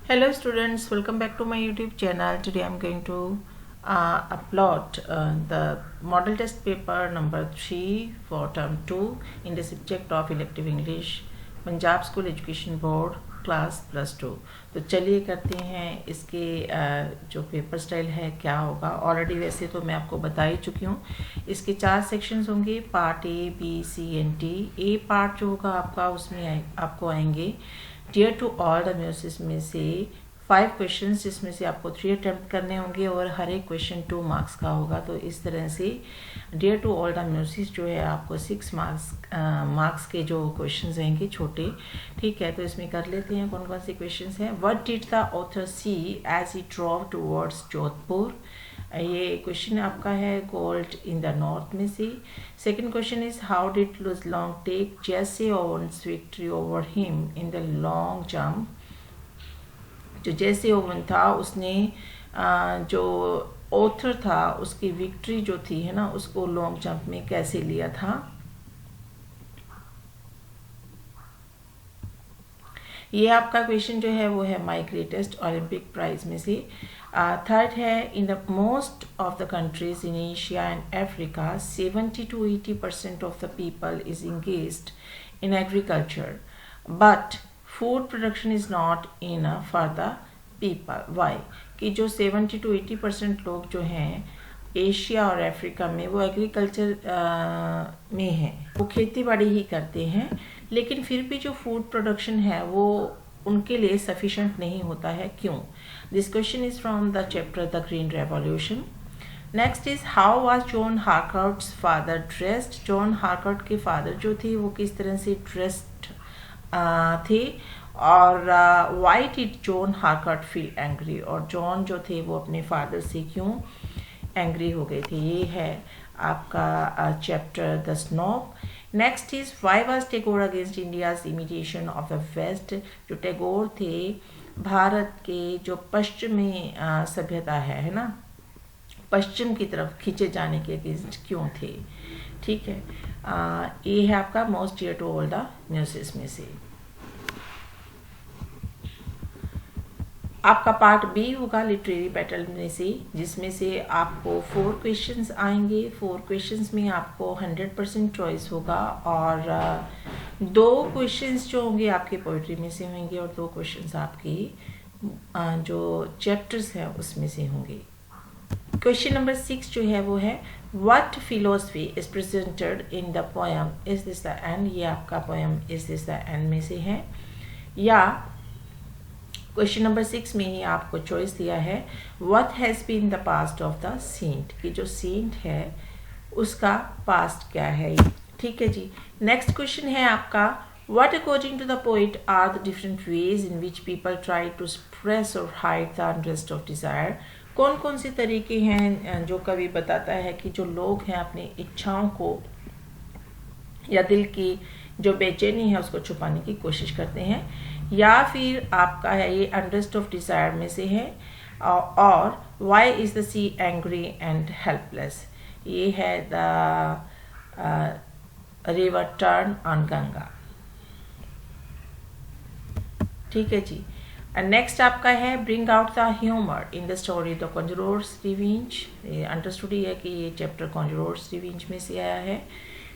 Hello students, welcome back to my YouTube channel. Today I'm going to upload the model test paper number 3 for term 2 in the subject of elective English, Punjab school education board class +2। तो चलिए करते हैं इसके जो paper style है क्या होगा। Already वैसे तो मैं आपको बता ही चुकी हूँ। इसके 4 सेक्शंस होंगे, part A, B, C and D. A part जो होगा आपका उसमें आपको आएंगे dear to all the muses में से 5 क्वेश्चंस, जिसमें से आपको 3 अटेम्प्ट करने होंगे और हर एक क्वेश्चन 2 मार्क्स का होगा। तो इस तरह से dear to all the muses जो है आपको 6 मार्क्स के जो क्वेश्चंस रहेंगे छोटे, ठीक है। तो इसमें कर लेते हैं कौन कौन से क्वेश्चंस हैं। What did the author see as he drove towards Jodhpur, ये क्वेश्चन आपका है गोल्ड इन द नॉर्थ में से। Second question is how did Luz Long take Jesse Owens victory over him in the long jump. जो Jesse oven था उसने जो author था उसकी विक्ट्री जो थी है ना उसको लॉन्ग जंप में कैसे लिया था। ये आपका क्वेश्चन जो है वो है माई ग्रेटेस्ट ओलंपिक प्राइज में से। थर्ड है in the most of the countries in Asia and Africa 70 to 80% of the people is engaged in agriculture but food production is not enough for the people. Why, कि जो 70 to 80% लोग जो हैं Asia और Africa में वो agriculture में हैं, वो खेती बाड़ी ही करते हैं, लेकिन फिर भी जो फूड प्रोडक्शन है वो उनके लिए सफिशेंट नहीं होता है, क्यों। This question is from the chapter the green revolution. Next is how was John Harkout's father dressed. John Harkout के फादर जो थे वो किस तरह से ड्रेस्ड थे, और why did John Harkout feel angry, और जॉन जो थे वो अपने फादर से क्यों एंग्री हो गए थे। ये है आपका chapter the snob. Next is why was Tagore against India's imitation of the west. जो टैगोर थे भारत के जो पश्चिमी सभ्यता है ना, पश्चिम की तरफ खींचे जाने के अगेंस्ट क्यों थे, ठीक है। ये है आपका most dear to all the muses में से। आपका पार्ट बी होगा लिटरेरी बैटल में से, जिसमें से आपको 4 क्वेश्चंस आएंगे। 4 क्वेश्चंस में आपको 100% चॉइस होगा, और 2 क्वेश्चंस जो होंगे आपके पोइट्री में से होंगे और 2 क्वेश्चंस आपकी जो चैप्टर्स हैं उसमें से होंगे। क्वेश्चन नंबर 6 जो है वो है what philosophy is presented in the poem is this the end. ये आपका poem is this the end में से है। या क्वेश्चन नंबर 6 में ही आपको चॉइस दिया है what has been the past of the saint, कि जो सेंट है उसका पास्ट क्या है, ठीक है जी। नेक्स्ट क्वेश्चन है आपका what according to the poet are the different ways in which people try to express और hide the unrest of desire. कौन कौन से तरीके हैं जो कवि बताता है कि जो लोग हैं अपनी इच्छाओं को या दिल की जो बेचैनी है उसको छुपाने की कोशिश करते हैं। या फिर आपका है ये अनरेस्ट ऑफ डिजायर में से है। और why is the sea angry and helpless, ये है the river turn on Ganga, ठीक है जी। नेक्स्ट आपका है bring out the humour in the story the conjurer's revenge. Understood है कि ये चैप्टर कॉन्जरर्स रिवेंज में से आया है।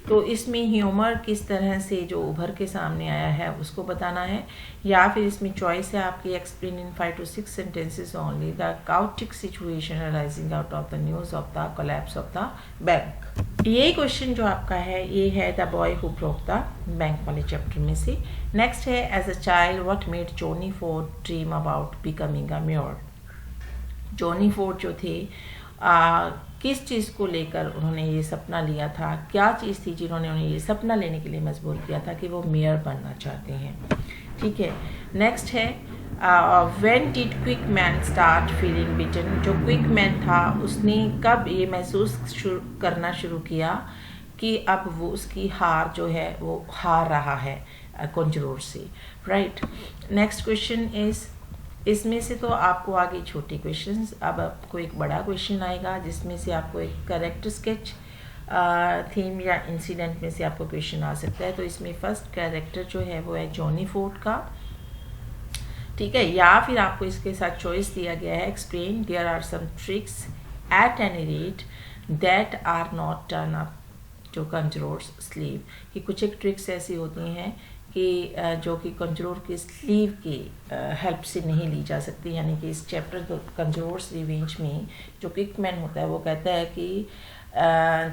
तो इसमें ह्यूमर किस तरह से जो उभर के सामने आया है उसको बताना है। या फिर इसमें चॉइस है आपकी explain in 5 to 6 sentences only the chaotic situation arising out of the news of the collapse of the bank. ये क्वेश्चन जो आपका है ये है the boy who broke the bank वाले चैप्टर में से। नेक्स्ट है as a child what made Johnny Ford dream about becoming a mayor. Johnny Ford जो थे किस चीज़ को लेकर उन्होंने ये सपना लिया था, क्या चीज़ थी जिन्होंने उन्हें ये सपना लेने के लिए मजबूर किया था कि वो मेयर बनना चाहते हैं, ठीक है। नेक्स्ट है when did Quick Man start feeling beaten. जो क्विक मैन था उसने कब ये महसूस करना शुरू किया कि अब वो उसकी हार जो है वो हार रहा है कॉन्जरर से, राइट। नेक्स्ट क्वेश्चन इज, इसमें से तो आपको आगे छोटे क्वेश्चंस, अब आपको एक बड़ा क्वेश्चन आएगा जिसमें से आपको एक कैरेक्टर स्केच थीम या इंसिडेंट में से आपको क्वेश्चन आ सकता है। तो इसमें फर्स्ट कैरेक्टर जो है वो है जॉनी फोर्ड का, ठीक है। या फिर आपको इसके साथ चॉइस दिया गया है, explain there are some tricks at any rate that are not turn up to conjurer's sleeve, कि कुछ एक ट्रिक्स ऐसी होती हैं कि जो कि कंजरोर की स्लीव की हेल्प से नहीं ली जा सकती। यानी कि इस चैप्टर कंजरोर्स रिवेंज में जो क्विकमैन होता है वो कहता है कि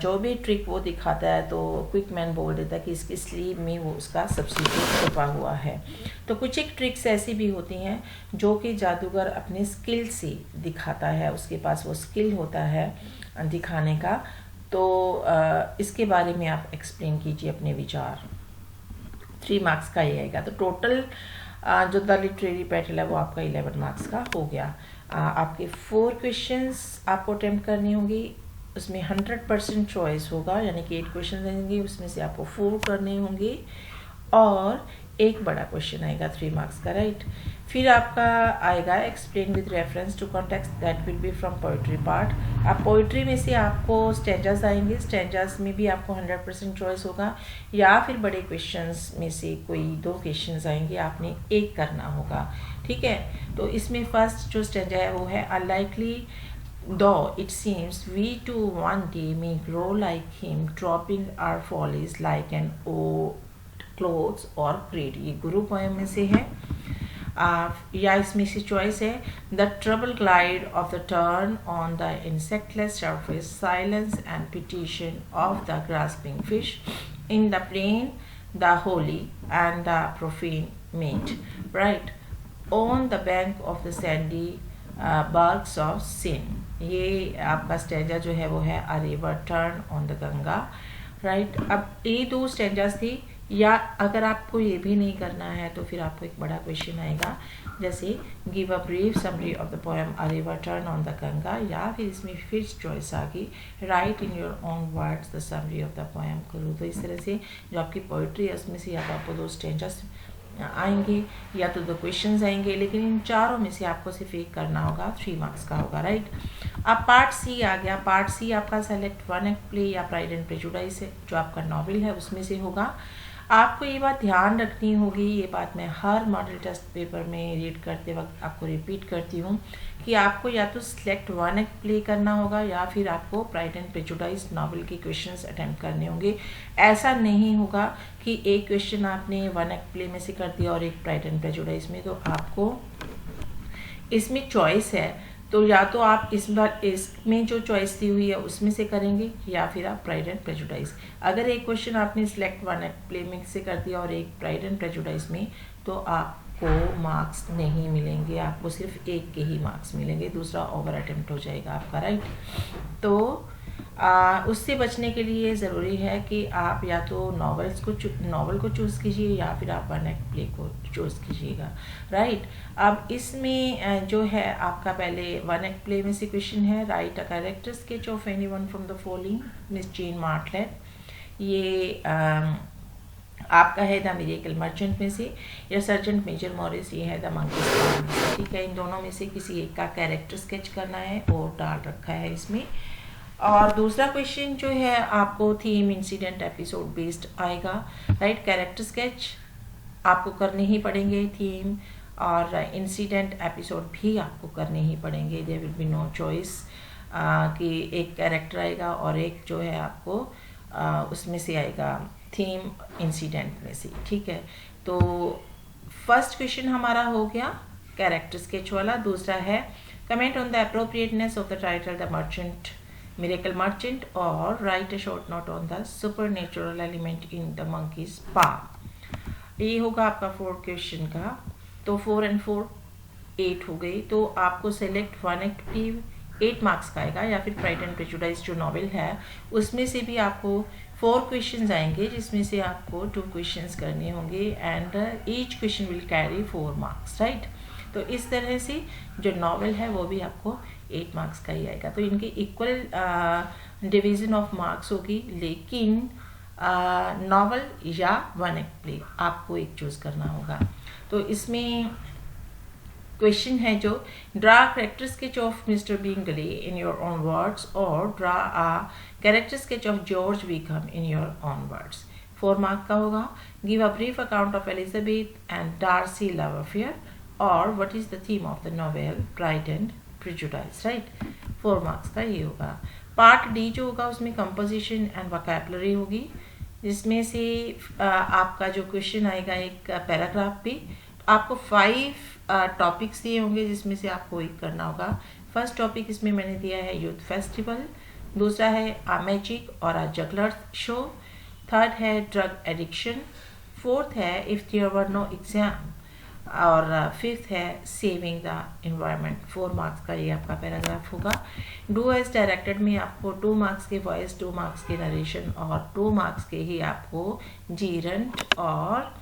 जो भी ट्रिक वो दिखाता है तो क्विकमैन बोल देता है कि इसकी स्लीव में वो उसका सब्स्टिट्यूट छुपा हुआ है। तो कुछ एक ट्रिक्स ऐसी भी होती हैं जो कि जादूगर अपने स्किल से दिखाता है, उसके पास वो स्किल होता है दिखाने का। तो इसके बारे में आप एक्सप्लेन कीजिए अपने विचार। 3 मार्क्स का ये आएगा। तो टोटल जो द लिटरेरी बैटल है वो आपका 11 मार्क्स का हो गया। आपके 4 क्वेश्चंस आपको अटेम्प्ट करनी होंगी, उसमें 100% चॉइस होगा, यानी कि 8 क्वेश्चन रहेंगे, उसमें से आपको 4 करने होंगे और एक बड़ा क्वेश्चन आएगा 3 मार्क्स का, राइट। फिर आपका आएगा explain with reference to context, that will be from poetry part. अब पोइट्री में से आपको स्टैंजास आएंगे, स्टैंजास में भी आपको 100% चॉइस होगा, या फिर बड़े क्वेश्चंस में से कोई 2 क्वेश्चंस आएंगे, आपने एक करना होगा, ठीक है। तो इसमें फर्स्ट जो स्टैंजा है वो है unlikely though it seems we too one day may grow like him, dropping our follies like an old clothes or creed। ये गुरु पोएम में से है। या इसमें से चॉइस है the trouble glide of the turn on the insectless surface, silence and petition of the grasping fish in the plain, the holy and the profane met, right, on the bank of the sandy burgs of sin. ये आपका stanza जो है वो है a river turn on the Ganga, right. अब ये 2 stanzas थी, या अगर आपको ये भी नहीं करना है तो फिर आपको एक बड़ा क्वेश्चन आएगा, जैसे give a brief summary of the poem a river turn on the Ganga, या फिर इसमें फिर चॉइस आ गई right in your own words the summary of the poem करो। तो इस तरह से जो आपकी पोइट्री है उसमें से या तो आपको 2 स्टैंजास आएंगे या तो 2 क्वेश्चंस आएंगे, लेकिन इन चारों में से आपको सिर्फ एक करना होगा, 3 मार्क्स का होगा, राइट। अब पार्ट सी आ गया। पार्ट सी आपका सेलेक्ट 1 एक्ट प्ले या प्राइड एंड प्रेजुडाइज है, जो आपका नॉवेल है उसमें से होगा। आपको ये बात ध्यान रखनी होगी, ये बात मैं हर मॉडल टेस्ट पेपर में रीड करते वक्त आपको रिपीट करती हूँ कि आपको या तो सिलेक्ट 1 एक्ट प्ले करना होगा या फिर आपको प्राइड एंड प्रेजुडाइज नॉवेल के क्वेश्चंस अटेम्प्ट करने होंगे। ऐसा नहीं होगा कि एक क्वेश्चन आपने 1 एक्ट प्ले में से कर दिया और एक प्राइड एंड प्रेजुडाइज में। तो आपको इसमें चॉइस है, तो या तो आप इस बार इसमें जो चॉइस दी हुई है उसमें से करेंगे या फिर आप प्राइड एंड प्रेजुडाइज। अगर एक क्वेश्चन आपने सिलेक्ट 1 एक्ट प्ले में से कर दिया और एक प्राइड एंड प्रेजुडाइज में, तो आपको मार्क्स नहीं मिलेंगे, आपको सिर्फ एक के ही मार्क्स मिलेंगे, दूसरा ओवर अटेम्प्ट हो जाएगा आपका, राइट। तो उससे बचने के लिए ज़रूरी है कि आप या तो नॉवल को चूज़ कीजिए या फिर आप 1 एक्ट प्ले को चूज़ कीजिएगा, राइट। अब इसमें जो है आपका पहले 1 एक्ट प्ले में से क्वेश्चन है write a character sketch of anyone from the following, Miss Jane Martlet. ये आपका है द मिरेकल मर्चेंट में से, या सर्जेंट मेजर मॉरिस ये है द मंकीज फार्म में से, ठीक है। इन दोनों में से किसी एक का कैरेक्टर स्केच करना है और डाल रखा है इसमें। और दूसरा क्वेश्चन जो है आपको थीम इंसिडेंट एपिसोड बेस्ड आएगा, राइट। कैरेक्टर स्केच आपको करने ही पड़ेंगे, थीम और इंसिडेंट एपिसोड भी आपको करने ही पड़ेंगे। There will be no choice कि एक कैरेक्टर आएगा और एक जो है आपको उसमें से आएगा थीम इंसिडेंट में से, ठीक है। तो फर्स्ट क्वेश्चन हमारा हो गया कैरेक्टर स्केच वाला। दूसरा है comment on the appropriateness of the title the merchant, miracle merchant, और write a short note on the supernatural element in the monkey's paw. ये होगा आपका 4 क्वेश्चन का। तो 4 and 4 8 हो गई। तो आपको सेलेक्ट 1 एक्ट प्ले 8 मार्क्स का आएगा, या फिर प्राइड एंड प्रेजुडाइज जो नॉवेल है उसमें से भी आपको 4 क्वेश्चंस आएंगे, जिसमें से आपको 2 क्वेश्चंस करने होंगे and each question will carry 4 marks, right. तो इस तरह से जो नॉवेल है वो भी आपको 8 मार्क्स का ही आएगा। तो इनके इक्वल डिवीजन ऑफ मार्क्स होगी, लेकिन नॉवेल या 1 एक्ट प्ले आपको एक चूज करना होगा। तो इसमें क्वेश्चन है जो draw character sketch of Mr Bingley in your own words, और draw a character sketch of George Wickham in your own words. 4 mark का होगा। Give a brief account of Elizabeth and Darcy love affair, और what is the theme of the novel Pride and Prejudice, right. 4 marks का ये होगा। Part D जो होगा उसमें composition and vocabulary होगी, जिसमें से आपका जो क्वेश्चन आएगा एक पैराग्राफ पे, आपको 5 टॉपिक्स दिए होंगे जिसमें से आपको एक करना होगा। फर्स्ट टॉपिक इसमें मैंने दिया है यूथ फेस्टिवल, दूसरा है आ मैजिक और आ जगलर शो, थर्ड है ड्रग एडिक्शन, फोर्थ है if there were no exam, और फिफ्थ है सेविंग द एनवायरनमेंट। 4 मार्क्स का ये आपका पैराग्राफ होगा। डू एज डायरेक्टेड में आपको 2 मार्क्स के वॉइस, 2 मार्क्स के नरेशन और 2 मार्क्स के ही आपको जीरंड और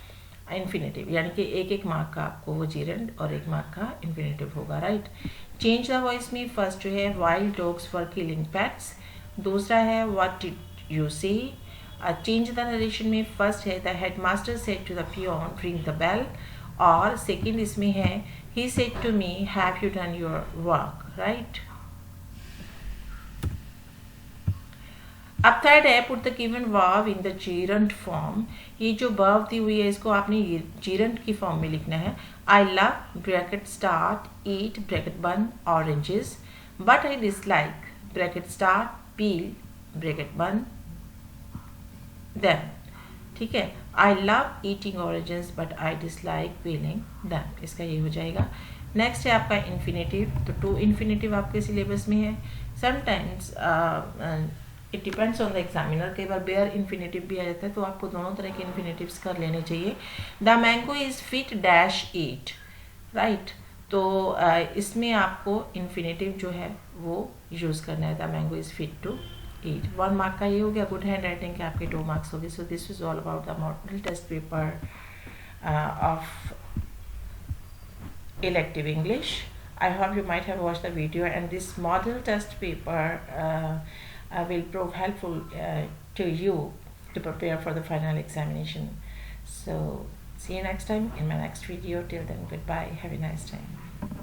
इन्फिनेटिव, यानी कि एक मार्क का आपको वो जीरंड और 1 मार्क का इन्फिनेटिव होगा, राइट। चेंज द वॉइस में फर्स्ट जो है wild dogs for killing pets, दूसरा है what did you say. Change the narration में फर्स्ट है the headmaster said to the peon ring the bell, और सेकेंड इसमें है he said to me have you done your work, right. अब third है put the given verb in the gerund form. ये जो verb दी हुई है इसको आपने जीरंड की फॉर्म में लिखना है। I love bracket start eat bracket बंद oranges, but I dislike bracket start peel bracket बंद देम, ठीक है। I love eating oranges but I dislike peeling them, इसका ये हो जाएगा। नेक्स्ट है आपका इन्फिनेटिव, तो 2 इन्फिनेटिव आपके सिलेबस में है। Sometimes it depends on the examiner, कई बार बेयर इन्फिनेटिव भी आ जाता है, तो आपको दोनों तरह के इन्फिनेटिव्स कर लेने चाहिए। The mango is fit dash eat, right. तो इसमें आपको इन्फिनेटिव जो है वो यूज़ करना है, the mango is fit to eat. 1 mark का ये हो गया। गुड हैंड राइटिंग के आपके 2 मार्क्स हो गए। So this is all about the model test paper of elective English. I hope you might have watched the video, and this model test paper will prove helpful to you to prepare for the final examination. So see you next time in my next video. Till then, goodbye. Have a nice time.